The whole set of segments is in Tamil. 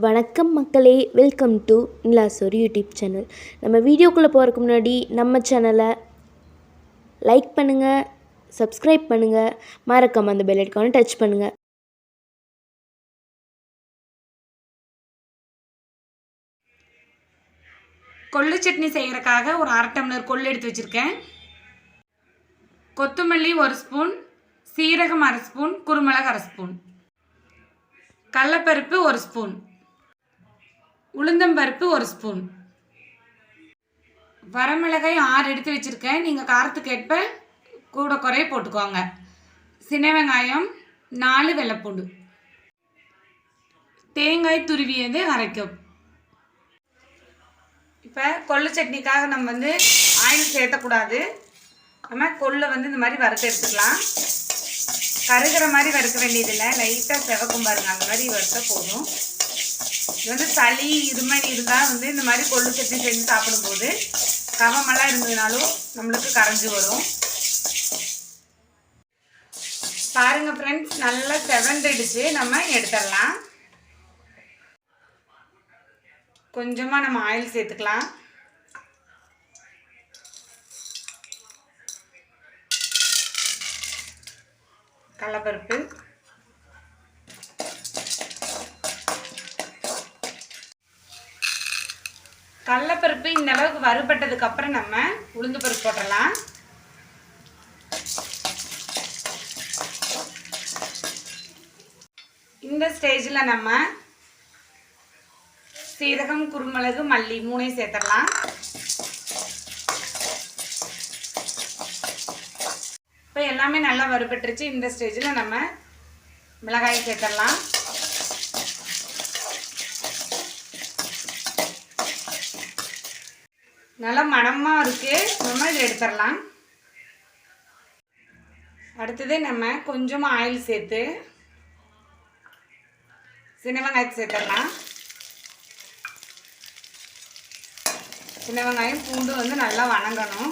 வணக்கம் மக்களே, வெல்கம் டு நிலாசோரி யூடியூப் சேனல். நம்ம வீடியோக்குள்ளே போகிறதுக்கு முன்னாடி நம்ம சேனலை லைக் பண்ணுங்கள், சப்ஸ்கிரைப் பண்ணுங்கள், மறக்காம அந்த பெல் ஐகானை டச் பண்ணுங்கள். கொள்ளு சட்னி செய்கிறதுக்காக ஒரு 1/2 டம்ளர் கொள்ளு எடுத்து வச்சுருக்கேன். கொத்தமல்லி 1 ஸ்பூன், சீரகம் 1/2 ஸ்பூன், குருமிளகு 1/2 ஸ்பூன், கடலைப்பருப்பு 1 ஸ்பூன், உளுந்தம்பருப்பு 1 ஸ்பூன், வரமிளகாய் 6 எடுத்து வச்சுருக்கேன். நீங்கள் காரத்துக்கு ஏற்ப கூட குறைய போட்டுக்கோங்க. சின்ன வெங்காயம் 4 வெள்ளைப்பூண்டு, தேங்காய் துருவியது 1/2 கப். இப்போ கொள்ளு சட்னிக்காக நம்ம ஆயில் சேர்த்தக்கூடாது. நம்ம கொள்ளை இந்த மாதிரி வறுத்து எடுத்துக்கலாம். கருகிற மாதிரி வறுக்க வேண்டியதில்லை, லைட்டாக செவக்கும் பாருங்கள், அந்த மாதிரி வறுத்தா போதும். இது சளி இருமல் இருந்தால் இந்த மாதிரி கொள்ளு சட்னி செஞ்சு சாப்பிடும்போது கவமெல்லாம் இருந்ததுனாலும் நம்மளுக்கு கரைஞ்சி வரும். பாருங்கள் ஃப்ரெண்ட்ஸ், நல்லா செவந்துடுச்சு. நம்ம எடுத்துடலாம். கொஞ்சமாக நம்ம ஆயில் சேர்த்துக்கலாம். கடலைப்பருப்பு, கடலைப்பருப்பு இந்த அளவுக்கு வறுபட்டதுக்கு அப்புறம் நம்ம உளுந்து பருப்பு போட்டுடலாம். இந்த ஸ்டேஜில் நம்ம சீரகம், குருமிளகு, மல்லி 3 சேர்த்துடலாம். இப்போ எல்லாமே நல்லா வறுபட்டுருச்சு. இந்த ஸ்டேஜில் நம்ம மிளகாய் சேர்த்துடலாம். நல்லா மணமாக இருக்குது. நம்ம இதை எடுத்துடலாம். அடுத்தது நம்ம கொஞ்சமாக ஆயில் சேர்த்து சின்ன வெங்காயத்தை சேர்த்துடலாம். சின்ன வெங்காயம் பூண்டு நல்லா வணங்கணும்.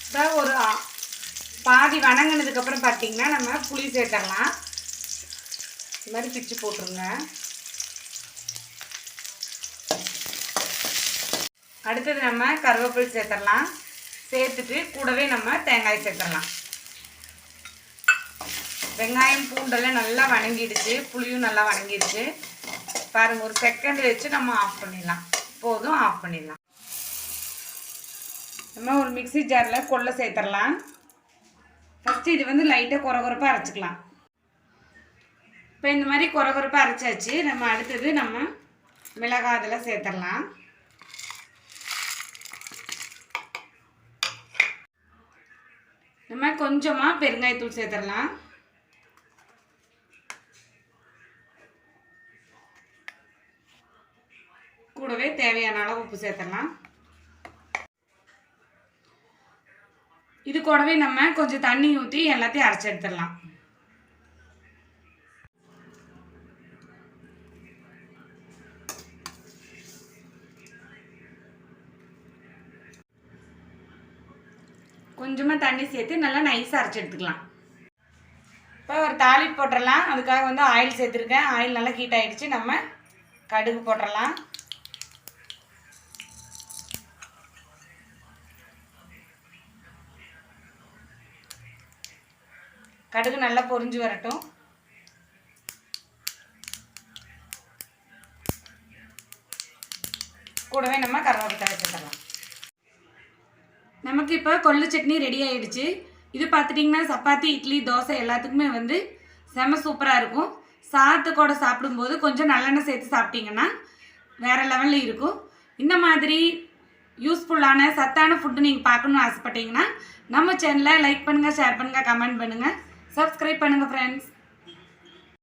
இப்போ ஒரு பாதி வணங்கினதுக்கப்புறம் பார்த்தீங்கன்னா நம்ம புளி சேர்த்துடலாம். இது மாதிரி பிச்சு போட்டுருங்க. அடுத்தது நம்ம கருவேப்பிலை சேர்த்துடலாம். சேர்த்துட்டு கூடவே நம்ம தேங்காய் சேர்த்துடலாம். வெங்காயம் பூண்டெல்லாம் நல்லா வணங்கிடுச்சு, புளியும் நல்லா வணங்கிடுச்சு. பாருங்கள், ஒரு செகண்ட் வச்சு நம்ம ஆஃப் பண்ணிடலாம். போதும், ஆஃப் பண்ணிடலாம். நம்ம ஒரு மிக்ஸி ஜாரில் கொள்ளை சேர்த்துடலாம். ஃபஸ்ட்டு இது லைட்டாக குறகுறப்பாக அரைச்சிக்கலாம். இப்போ இந்த மாதிரி குறகுறப்பாக அரைச்சாச்சு. நம்ம அடுத்தது நம்ம மிளகாய் அதில் சேர்த்துடலாம். நம்ம கொஞ்சமாக பெருங்காயத்தூள் சேர்த்துடலாம். கூடவே தேவையான அளவு உப்பு சேர்த்துடலாம். இது கூடவே நம்ம கொஞ்சம் தண்ணி ஊற்றி எல்லாத்தையும் அரைச்சி எடுத்துடலாம். கொஞ்சமாக தண்ணி சேர்த்து நல்லா நைஸாக அரைச்சி எடுத்துக்கலாம். இப்போ ஒரு தாளிப்பு போட்டுடலாம். அதுக்காக ஆயில் சேர்த்துருக்கேன். ஆயில் நல்லா ஹீட் ஆகிடுச்சு. நம்ம கடுகு போட்டுடலாம். கடுகு நல்லா பொரிஞ்சு வரட்டும். கூடவே நம்ம கருவேப்பிலை சேர்த்துடலாம். நமக்கு இப்போ கொள்ளு சட்னி ரெடி ஆகிடுச்சு. இது பார்த்துட்டிங்கன்னா சப்பாத்தி, இட்லி, தோசை எல்லாத்துக்குமே செம சூப்பராக இருக்கும். சாதத்துக்கூட சாப்பிடும்போது கொஞ்சம் நல்லெண்ணெய் சேர்த்து சாப்பிட்டிங்கன்னா வேறு லெவலில் இருக்கும். இந்த மாதிரி யூஸ்ஃபுல்லான சத்தான ஃபுட்டு நீங்கள் பார்க்கணுன்னு ஆசைப்பட்டீங்கன்னா நம்ம சேனலை லைக் பண்ணுங்கள், ஷேர் பண்ணுங்கள், கமெண்ட் பண்ணுங்கள், சப்ஸ்கிரைப் பண்ணுங்கள் ஃப்ரெண்ட்ஸ்.